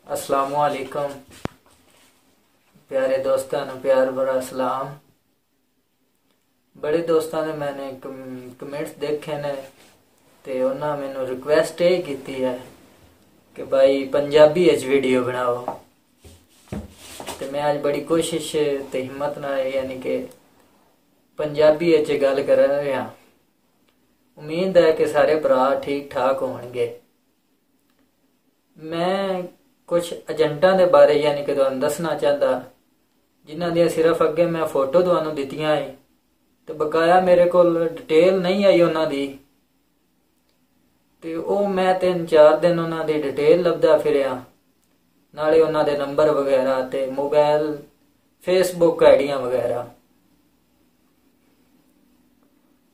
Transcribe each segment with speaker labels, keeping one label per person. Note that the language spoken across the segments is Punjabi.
Speaker 1: अस्सलामुअलैकुम प्यारे दोस्तों ने प्यार भरा सलाम। बड़े दोस्तों ने मैंने कमेंट्स देखे ने ते उन्होंने मैनू रिक्वेस्ट ये की है कि भाई पंजाबी वीडियो बनाओ। तो मैं आज बड़ी कोशिश ते हिम्मत ना यानी कि पंजाबी गल कर रहा। उम्मीद है कि सारे भरा ठीक ठाक होंगे। मैं कुछ एजेंटा के बारे यानी कि तुहानू दसना चाहता जिन्हां दी सिर्फ अगे मैं फोटो तुहानू दित्तियां है तो बकाया मेरे को डिटेल नहीं आई उन्हां दी। ते ओ मैं 3-4 दिन उन्हां दी डिटेल लभदा फिरिया, नाले उन्हां दे नंबर वगैरह ते मोबाइल फेसबुक आईडियां वगैरह।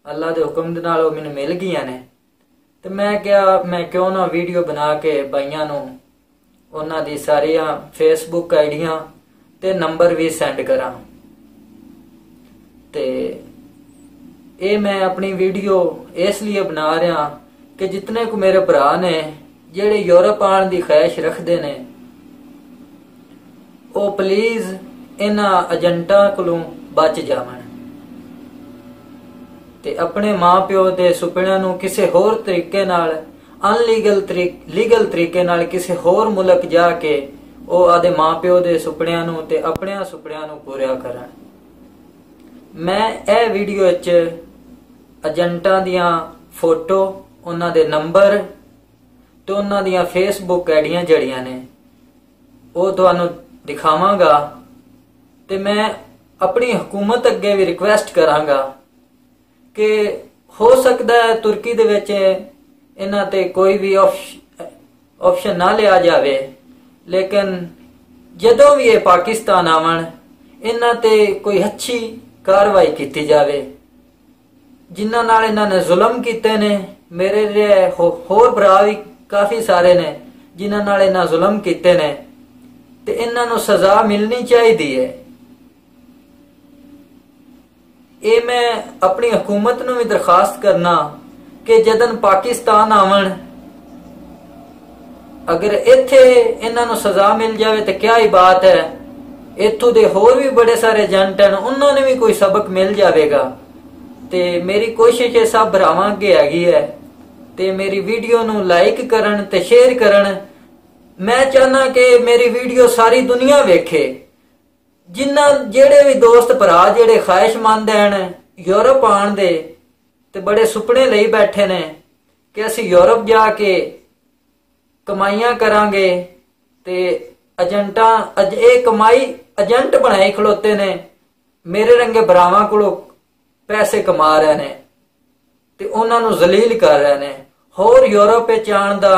Speaker 1: अल्लाह के हुक्म दे नाल मैनू मिल गईयां ने। तो मैं क्या मैं क्यों ना वीडियो बना के भाइयों नू उन्हां दी सारियां फेसबुक आईडियां ते नंबर भी सेंड करा। ते ये मैं अपनी वीडियो इसलिए बना रहा कि जितने को मेरे भरा ने जेड़े यूरोप आने की ख्वाहिश रखते ने वो प्लीज इन्हां एजेंटां कोलों बच जावन ते अपने माँ प्यो के सुपनियां नूं किसी होर तरीके नाल लीगल तरीके नाल किसी होर मुल्क जाके वो आदे माँ प्यो के सुपनियां नूं ते अपने सुपनियां नूं पूरा करन। मैं ए वीडियो एजेंटां दियां फोटो उन्हां दे नंबर तो उन्हां दियां फेसबुक आईडियां जड़ियां ने वो तुहानू दिखावांगा। ते मैं अपनी हुकूमत अगे भी रिक्वेस्ट करांगा कि हो सकता है तुर्की दे विच इन्हां ते कोई भी ऑप्शन ना लिया जाए, लेकिन जदों भी ये पाकिस्तान आवन इन्हां ते कोई अच्छी कार्रवाई की जाए। जिन्हां नाल इन्हां ने जुल्म कीते ने मेरे होर भरा भी काफ़ी सारे ने जिन्हां नाल इन्हां जुल्म कीते ने ते इन्हां नूं सज़ा मिलनी चाहिए है। ये मैं अपनी हुकूमत नूं भी दरखास्त करना कि जदन पाकिस्तान आवन अगर इत्थे इन्हां नूं सज़ा मिल जाए तो क्या ही बात है। इत्थों दे होर भी बड़े सारे एजेंट हैं उन्होंने भी कोई सबक मिल जाएगा। ते मेरी कोशिश है सब भरावां अगे हैगी है ते मेरी वीडियो नूं लाइक करन ते शेयर करन। मैं चाहना कि मेरी वीडियो सारी दुनिया वेखे। जिन्ना जेड़े भी दोस्त भरा जेड़े ख्वाहिशमंद हैं यूरोप आने दे ते बड़े सुपने लई बैठे ने कि असी यूरोप जाके कमाइयां करांगे ते एजेंटा ये कमाई एजेंट बनाए खलोते ने मेरे रंगे भरावां कोलों पैसे कमा रहे ने ते उन्हां नूं जलील कर रहे ने। होर यूरोप आने दा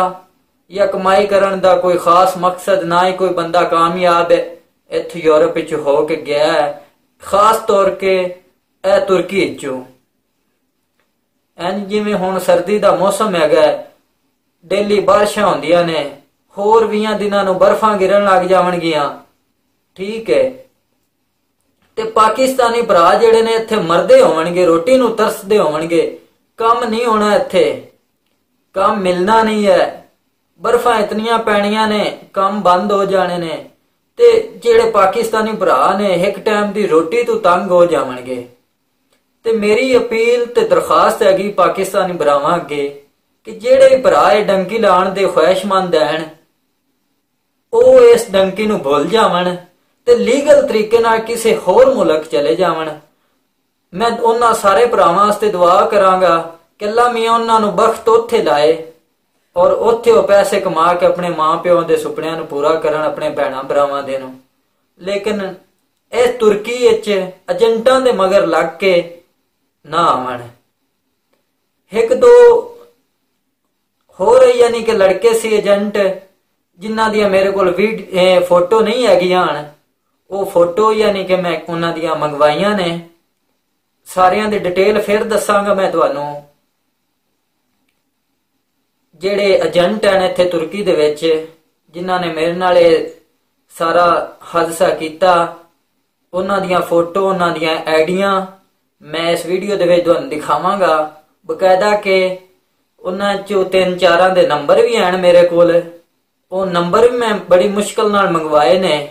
Speaker 1: या कमाई करन दा कोई खास मकसद ना ही कोई बंदा कामयाब है इत्थे यूरोप हो के गया है, खास तौर के तुर्की चो। जिवें हुण सर्दी दा मौसम है डेली बारिशां होंदियां ने होर 20 दिनां नूं बर्फां गिरन लग जावणगियां, ठीक है। ते पाकिस्तानी भरा जेड़े ने इत्थे मरदे होवणगे रोटी नूं तरसदे होवणगे, काम नहीं होना इत्थे, काम मिलना नहीं है। बर्फां इतनियां पैणियां ने काम बंद हो जाने ने ते जेड़े पाकिस्तानी भरा ने एक टाइम की रोटी तो तंग हो जावणगे। ते मेरी अपील ते दरखास्त हैगी पाकिस्तानी भरावां अगे कि जेड़े भी भरा डंकी लाण दे ख्वाहिशमंद हैं वो इस डंकी नूं भुल जावन ते लीगल तरीके नाल किसी होर मुल्क चले जावन। मैं उन्हां सारे भरावां वास्ते दुआ करांगा कि अल्लाह मियां उन्हां नूं बख्त उत्थे लाए और उत्थे वो पैसे कमा के अपने माँ प्यो के सुपनियां नूं पूरा करन अपने भैणां भरावां दे नूं। लेकिन इस तुर्की एजेंटां दे मगर लग के ना आवन। एक दो होर यानी कि लड़के सी एजेंट जिन्हां दियां मेरे कोल फोटो नहीं हैगियां वो फोटो यानी कि मैं उन्हां दियां मंगवाइयां ने। सारियां दी डिटेल फिर दसांगा मैं तुहानू। जेड़े एजेंट हैं इत्थे तुर्की दे विच जिन्हां ने मेरे नाल सारा हादसा किया उन्हां दियां फोटो उन्हां दियां आईडियां मैं इस वीडियो दे विच तुहानू दिखावांगा बकायदा के उन्हां चो 3-4 दे नंबर भी हैं मेरे कोल ਉਹ ਨੰਬਰ ਵੀ ਮੈਂ ਬੜੀ ਮੁਸ਼ਕਲ ਨਾਲ ਮੰਗਵਾਏ ਨੇ,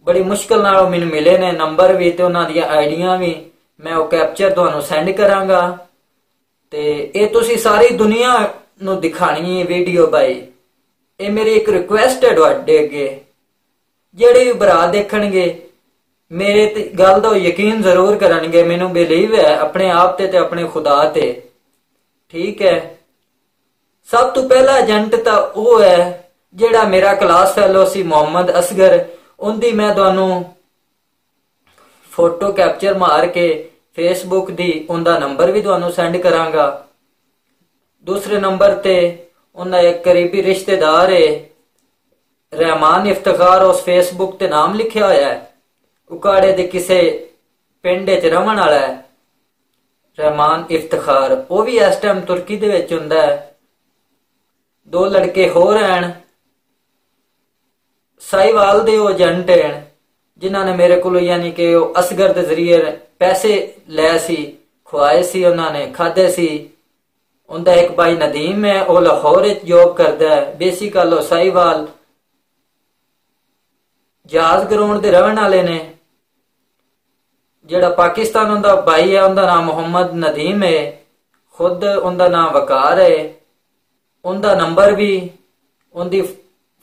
Speaker 1: ਬੜੀ ਮੁਸ਼ਕਲ ਨਾਲ ਉਹ ਮੈਨੂੰ ਮਿਲੇ ਨੇ ਨੰਬਰ ਵੀ ਤੇ ਉਹਨਾਂ ਦੀਆਂ ਆਈਡੀਆਂ ਵੀ। ਮੈਂ ਉਹ ਕੈਪਚਰ ਤੁਹਾਨੂੰ ਸੈਂਡ ਕਰਾਂਗਾ ਤੇ ਇਹ ਤੁਸੀਂ ਸਾਰੀ ਦੁਨੀਆ ਨੂੰ ਦਿਖਾਣੀ ਹੈ ਵੀਡੀਓ ਬਾਈ। ਇਹ ਮੇਰੀ ਇੱਕ ਰਿਕੁਐਸਟ ਹੈ ਤੁਹਾਡੇ ਅੱਗੇ, ਜਿਹੜੇ ਵੀ ਭਰਾ ਦੇਖਣਗੇ ਮੇਰੇ ਤੇ ਗੱਲ ਦਾ ਯਕੀਨ ਜ਼ਰੂਰ ਕਰਨਗੇ, ਮੈਨੂੰ ਬਿਲੀਵ ਹੈ ਆਪਣੇ ਆਪ ਤੇ ਆਪਣੇ ਖੁਦਾ ਤੇ, ਠੀਕ ਹੈ। ਸਭ ਤੋਂ ਪਹਿਲਾ ਏਜੰਟ ਤਾਂ ਉਹ ਹੈ ਜਿਹੜਾ ਮੇਰਾ ਕਲਾਸ ਫੈਲੋ ਸੀ ਮੁਹੰਮਦ ਅਸਗਰ, ਉਹਦੀ ਮੈਂ ਤੁਹਾਨੂੰ ਫੋਟੋ ਕੈਪਚਰ ਮਾਰ ਕੇ ਫੇਸਬੁੱਕ ਦੀ ਉਹਦਾ ਨੰਬਰ ਵੀ ਤੁਹਾਨੂੰ ਸੈਂਡ ਕਰਾਂਗਾ। ਦੂਸਰੇ ਨੰਬਰ ਤੇ ਉਹਦਾ ਇੱਕ ਕਰੀਬੀ ਰਿਸ਼ਤੇਦਾਰ ਹੈ ਰਹਿਮਾਨ ਇਫਤਖਾਰ, ਉਸ ਫੇਸਬੁੱਕ ਤੇ ਨਾਮ ਲਿਖਿਆ ਹੋਇਆ ਹੈ, ਉਕਾੜੇ ਦੇ ਕਿਸੇ ਪਿੰਡ 'ਚ ਰਹਿਣ ਵਾਲਾ ਹੈ ਰਹਿਮਾਨ ਇਫਤਖਾਰ, ਉਹ ਵੀ ਇਸ ਟਾਈਮ ਤੁਰਕੀ ਦੇ ਵਿੱਚ ਹੁੰਦਾ ਹੈ। 2 ਲੜਕੇ ਹੋਰ ਹਨ ਸਾਈਵਾਲ ਦੇ, ਉਹ ਏਜੰਟ ਹਨ ਜਿਨ੍ਹਾਂ ਨੇ ਮੇਰੇ ਕੋਲ ਯਾਨੀ ਕਿ ਉਹ ਅਸਗਰ ਦੇ ਜ਼ਰੀਏ ਪੈਸੇ ਲੈ ਸੀ, ਖਵਾਏ ਸੀ, ਉਹਨਾਂ ਨੇ ਖਾਦੇ ਸੀ। ਉਹਦਾ ਇੱਕ ਭਾਈ ਨਦੀਮ ਹੈ, ਉਹ ਲਾਹੌਰ ਵਿੱਚ ਜੋਬ ਕਰਦਾ ਹੈ, ਬੇਸਿਕਲ ਉਹ ਸਾਈਵਾਲ ਜਹਾਜ਼ ਗਰਾਊਂਡ ਦੇ ਰਹਿਣ ਵਾਲੇ ਨੇ। ਜਿਹੜਾ ਪਾਕਿਸਤਾਨ ਉਹਦਾ ਭਾਈ ਹੈ ਉਹਦਾ ਨਾਮ ਮੁਹੰਮਦ ਨਦੀਮ ਹੈ, ਖੁਦ ਉਹਦਾ ਨਾਮ ਵਕਾਰ ਹੈ। ਉਹਦਾ ਨੰਬਰ ਵੀ, ਉਹਦੀ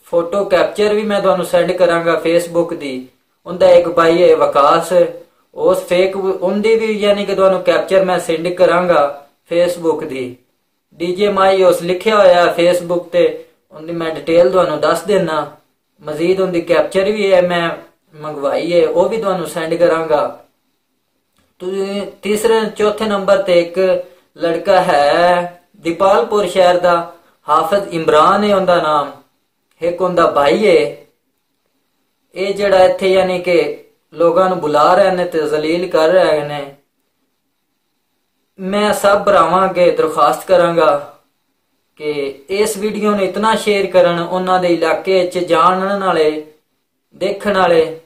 Speaker 1: ਫੋਟੋ ਕੈਪਚਰ ਵੀ ਮੈਂ ਤੁਹਾਨੂੰ ਸੈਂਡ ਕਰਾਂਗਾ ਫੇਸਬੁੱਕ ਦੀ। ਉਹਦਾ ਇੱਕ ਭਾਈ ਹੈ ਵਕਾਸ, ਉਸ ਫੇਕ ਉਹਦੀ ਵੀ ਯਾਨੀ ਕਿ ਤੁਹਾਨੂੰ ਕੈਪਚਰ ਮੈਂ ਸੈਂਡ ਕਰਾਂਗਾ ਫੇਸਬੁੱਕ ਦੀ। ਡੀਜੇ ਮਾਈ ਉਸ ਲਿਖਿਆ ਹੋਇਆ ਫੇਸਬੁੱਕ ਤੇ, ਉਹਦੀ ਮੈਂ ਡਿਟੇਲ ਤੁਹਾਨੂੰ ਦੱਸ ਦੇਣਾ। ਮਜ਼ੀਦ ਉਹਦੀ ਕੈਪਚਰ ਵੀ ਹੈ ਮੈਂ ਮੰਗਵਾਈ ਹੈ, ਉਹ ਵੀ ਤੁਹਾਨੂੰ ਸੈਂਡ ਕਰਾਂਗਾ। ਤੀਸਰੇ ਚੌਥੇ ਨੰਬਰ ਤੇ ਇੱਕ ਲੜਕਾ ਹੈ ਦੀਪਾਲਪੁਰ ਸ਼ਹਿਰ ਦਾ, ਹਾਫਿਜ਼ ਇਮਰਾਨ ਹੈ ਉਹਦਾ ਨਾਮ, ਇੱਕ ਉਹਦਾ ਭਾਈ ਹੈ। ਇਹ ਜਿਹੜਾ ਇੱਥੇ ਯਾਨੀ ਕਿ ਲੋਕਾਂ ਨੂੰ ਬੁਲਾ ਰਹੇ ਨੇ ਤੇ ਜ਼ਲੀਲ ਕਰ ਰਹੇ ਨੇ। ਮੈਂ ਸਭ ਭਰਾਵਾਂ ਅੱਗੇ ਦਰਖਾਸਤ ਕਰਾਂਗਾ ਕਿ ਇਸ ਵੀਡੀਓ ਨੂੰ ਇਤਨਾ ਸ਼ੇਅਰ ਕਰਨ, ਉਹਨਾਂ ਦੇ ਇਲਾਕੇ 'ਚ ਜਾਣਨ ਵਾਲੇ ਦੇਖਣ ਵਾਲੇ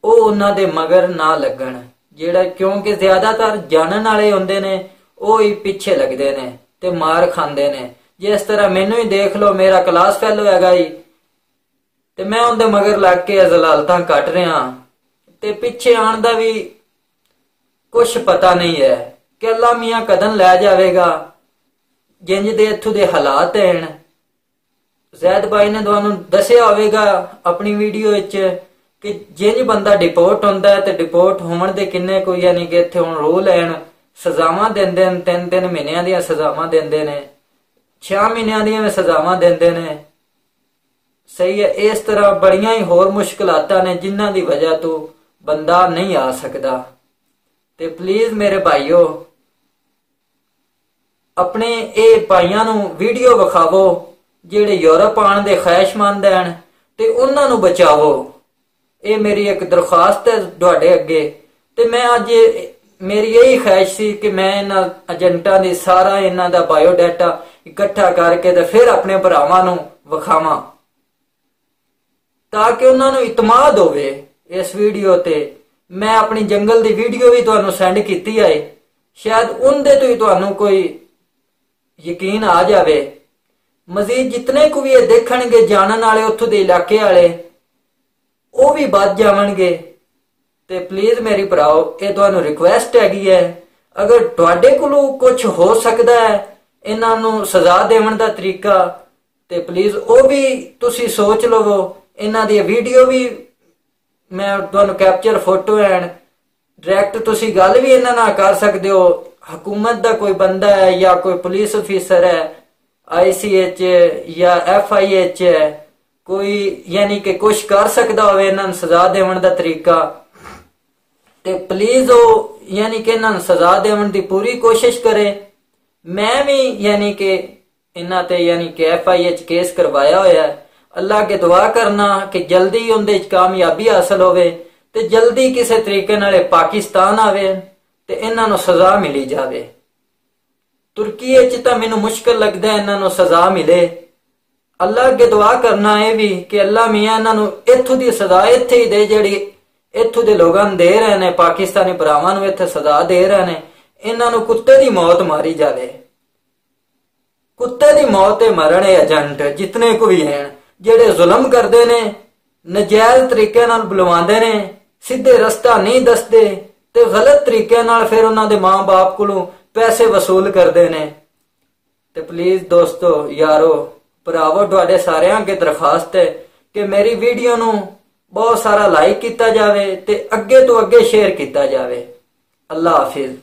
Speaker 1: ਉਹ ਉਹਨਾਂ ਦੇ ਮਗਰ ਨਾ ਲੱਗਣ, ਜਿਹੜਾ ਕਿਉਂਕਿ ਜ਼ਿਆਦਾਤਰ ਜਾਣਨ ਵਾਲੇ ਹੁੰਦੇ ਨੇ ਉਹ ਹੀ ਪਿੱਛੇ ਲੱਗਦੇ ਨੇ ਤੇ ਮਾਰ ਖਾਂਦੇ ਨੇ। ਜਿਸ ਤਰ੍ਹਾਂ ਮੈਨੂੰ ਹੀ ਦੇਖ ਲਓ, ਮੇਰਾ ਕਲਾਸ ਫੈਲੋ ਹੈਗਾ ਹੀ ਤੇ ਮੈਂ ਉਹਦੇ ਮਗਰ ਲੱਗ ਕੇ ਜ਼ਲਾਲਤਾਂ ਕੱਟ ਰਿਹਾ ਤੇ ਪਿੱਛੇ ਆਉਣ ਦਾ ਵੀ ਕੁਛ ਪਤਾ ਨਹੀਂ ਹੈ ਕਿ ਅੱਲਾ ਮੀਆਂ ਕਦਨ ਲੈ ਜਾਵੇਗਾ। ਜਿੰਜ ਦੇ ਇੱਥੋਂ ਦੇ ਹਾਲਾਤ ਹਨ, ਜ਼ੈਦ ਭਾਈ ਨੇ ਤੁਹਾਨੂੰ ਦੱਸਿਆ ਹੋਵੇਗਾ ਆਪਣੀ ਵੀਡੀਓ ਵਿੱਚ ਕਿ ਜਿੰਜ ਬੰਦਾ ਡਿਪੋਰਟ ਹੁੰਦਾ ਹੈ ਤੇ ਡਿਪੋਰਟ ਹੋਣ ਦੇ ਕਿੰਨੇ ਕੋਈ ਯਾਨੀ ਕਿ ਇੱਥੇ ਹੁਣ ਰੂਲ ਹਨ, ਸਜ਼ਾਵਾਂ ਦਿੰਦੇ ਨੇ, 3-3 ਮਹੀਨਿਆਂ ਦੀਆਂ ਸਜ਼ਾਵਾਂ ਦਿੰਦੇ ਨੇ, 6 ਮਹੀਨਿਆਂ ਦੀਆਂ ਵੀ ਸਜ਼ਾਵਾਂ ਦਿੰਦੇ ਨੇ। ਸਹੀ ਹੈ, ਇਸ ਤਰ੍ਹਾਂ ਬੜੀਆਂ ਹੀ ਹੋਰ ਮੁਸ਼ਕਲਾਤਾਂ ਨੇ ਜਿਨ੍ਹਾਂ ਦੀ ਵਜ੍ਹਾ ਤੋਂ ਬੰਦਾ ਨਹੀਂ ਆ ਸਕਦਾ। ਤੇ ਪਲੀਜ਼ ਮੇਰੇ ਭਾਈਓ ਆਪਣੇ ਇਹ ਭਾਈਆਂ ਨੂੰ ਵੀਡੀਓ ਵਿਖਾਵੋ ਜਿਹੜੇ ਯੂਰਪ ਆਉਣ ਦੇ ਖਵਾਇਸ਼ਮੰਦ ਹਨ ਤੇ ਉਹਨਾਂ ਨੂੰ ਬਚਾਵੋ। ਇਹ ਮੇਰੀ ਇੱਕ ਦਰਖਾਸਤ ਹੈ ਤੁਹਾਡੇ ਅੱਗੇ। ਤੇ ਮੈਂ ਅੱਜ ਮੇਰੀ ਇਹੀ ਖਵਾਇਸ਼ ਸੀ ਕਿ ਮੈਂ ਇਹਨਾਂ ਏਜੰਟਾਂ ਦੀ ਸਾਰਾ ਇਹਨਾਂ ਦਾ ਬਾਇਓਡਾਟਾ ਇਕੱਠਾ ਕਰਕੇ ਤੇ ਫਿਰ ਆਪਣੇ ਭਰਾਵਾਂ ਨੂੰ ਵਿਖਾਵਾਂ ਤਾਂ ਕਿ ਉਹਨਾਂ ਨੂੰ ਇਤਮਾਦ ਹੋਵੇ ਇਸ ਵੀਡੀਓ ਤੇ। ਮੈਂ ਆਪਣੀ ਜੰਗਲ ਦੀ ਵੀਡੀਓ ਵੀ ਤੁਹਾਨੂੰ ਸੈਂਡ ਕੀਤੀ ਹੈ, ਸ਼ਾਇਦ ਉਹਦੇ ਤੋਂ ਹੀ ਤੁਹਾਨੂੰ ਕੋਈ ਯਕੀਨ ਆ ਜਾਵੇ। ਮਜ਼ੀਦ ਜਿਤਨੇ ਕੁ ਵੀ ਇਹ ਦੇਖਣਗੇ ਜਾਣਨ ਵਾਲੇ ਉੱਥੋਂ ਦੇ ਇਲਾਕੇ ਵਾਲੇ ਉਹ ਵੀ ਵੱਧ ਜਾਵਣਗੇ। ਤੇ ਪਲੀਜ਼ ਮੇਰੀ ਭਰਾਓ ਇਹ ਤੁਹਾਨੂੰ ਰਿਕੁਐਸਟ ਹੈਗੀ ਹੈ, ਅਗਰ ਤੁਹਾਡੇ ਕੋਲੋਂ ਕੁਝ ਹੋ ਸਕਦਾ ਹੈ ਇਹਨਾਂ ਨੂੰ ਸਜ਼ਾ ਦੇਣ ਦਾ ਤਰੀਕਾ ਤੇ ਪਲੀਜ਼ ਉਹ ਵੀ ਤੁਸੀਂ ਸੋਚ ਲਵੋ। ਇਹਨਾਂ ਦੀ ਵੀਡੀਓ ਵੀ ਮੈਂ ਤੁਹਾਨੂੰ ਕੈਪਚਰ ਫੋਟੋ ਐਂਡ ਡਾਇਰੈਕਟ ਤੁਸੀਂ ਗੱਲ ਵੀ ਇਹਨਾਂ ਨਾਲ ਕਰ ਸਕਦੇ ਹੋ। ਹਕੂਮਤ ਦਾ ਕੋਈ ਬੰਦਾ ਹੈ ਜਾਂ ਕੋਈ ਪੁਲਿਸ ਅਫੀਸਰ ਹੈ, ICH ਜਾਂ FIH ਹੈ, ਕੋਈ ਯਾਨੀ ਕਿ ਕੁਛ ਕਰ ਸਕਦਾ ਹੋਵੇ ਇਹਨਾਂ ਨੂੰ ਸਜ਼ਾ ਦੇਣ ਦਾ ਤਰੀਕਾ ਤੇ ਪਲੀਜ਼ ਉਹ ਯਾਨੀ ਕਿ ਇਹਨਾਂ ਨੂੰ ਸਜ਼ਾ ਦੇਣ ਦੀ ਪੂਰੀ ਕੋਸ਼ਿਸ਼ ਕਰੇ। ਮੈਂ ਵੀ ਯਾਨੀ ਕਿ ਇਹਨਾਂ ਤੇ ਯਾਨੀ ਕਿ FIH ਕੇਸ ਕਰਵਾਇਆ ਹੋਇਆ। ਅੱਲਾ ਅੱਗੇ ਦੁਆ ਕਰਨਾ ਕਿ ਜਲਦੀ ਉਹਦੇ 'ਚ ਕਾਮਯਾਬੀ ਹਾਸਲ ਹੋਵੇ ਤੇ ਜਲਦੀ ਕਿਸੇ ਤਰੀਕੇ ਨਾਲ ਪਾਕਿਸਤਾਨ ਆਵੇ ਤੇ ਇਹਨਾਂ ਨੂੰ ਸਜ਼ਾ ਮਿਲੀ ਜਾਵੇ। ਤੁਰਕੀ 'ਚ ਤਾਂ ਮੈਨੂੰ ਮੁਸ਼ਕਿਲ ਲੱਗਦਾ ਇਹਨਾਂ ਨੂੰ ਸਜ਼ਾ ਮਿਲੇ। ਅੱਲਾ ਅੱਗੇ ਦੁਆ ਕਰਨਾ ਇਹ ਵੀ ਕਿ ਅੱਲਾ ਮੀਆਂ ਇਹਨਾਂ ਨੂੰ ਇੱਥੋਂ ਦੀ ਸਜ਼ਾ ਇੱਥੇ ਹੀ ਦੇ ਜਿਹੜੀ ਇੱਥੋਂ ਦੇ ਲੋਕਾਂ ਨੂੰ ਦੇ ਰਹੇ ਨੇ, ਪਾਕਿਸਤਾਨੀ ਭਰਾਵਾਂ ਨੂੰ ਇੱਥੇ ਸਜ਼ਾ ਦੇ ਰਹੇ ਨੇ। ਇਹਨਾਂ ਨੂੰ ਕੁੱਤੇ ਦੀ ਮੌਤ ਮਾਰੀ ਜਾਵੇ, ਕੁੱਤੇ ਦੀ ਮੌਤ ਤੇ ਮਰਨ ਏਜੰਟ ਜਿਤਨੇ ਕੋ ਵੀ ਹਨ। ਜਿਹੜੇ ਜ਼ੁਲਮ ਕਰਦੇ ਨੇ, ਨਜਾਇਜ਼ ਤਰੀਕੇ ਨਾਲ ਬੁਲਵਾਉਂਦੇ ਨੇ, ਸਿੱਧੇ ਰਸਤਾ ਨਹੀਂ ਦੱਸਦੇ ਤੇ ਗਲਤ ਤਰੀਕੇ ਨਾਲ ਫਿਰ ਉਹਨਾਂ ਦੇ ਮਾਂ-ਬਾਪ ਕੋਲੋਂ ਪੈਸੇ ਵਸੂਲ ਕਰਦੇ ਨੇ। ਤੇ ਪਲੀਜ਼ ਦੋਸਤੋ, ਯਾਰੋ, ਭਰਾਵੋ, ਤੁਹਾਡੇ ਸਾਰਿਆਂ ਅੱਗੇ ਦਰਖਾਸਤ ਹੈ ਕਿ ਮੇਰੀ ਵੀਡੀਓ ਨੂੰ ਬਹੁਤ ਸਾਰਾ ਲਾਈਕ ਕੀਤਾ ਜਾਵੇ ਤੇ ਅੱਗੇ ਤੋਂ ਅੱਗੇ ਸ਼ੇਅਰ ਕੀਤਾ ਜਾਵੇ। ਅੱਲਾ ਹਾਫਿਜ਼।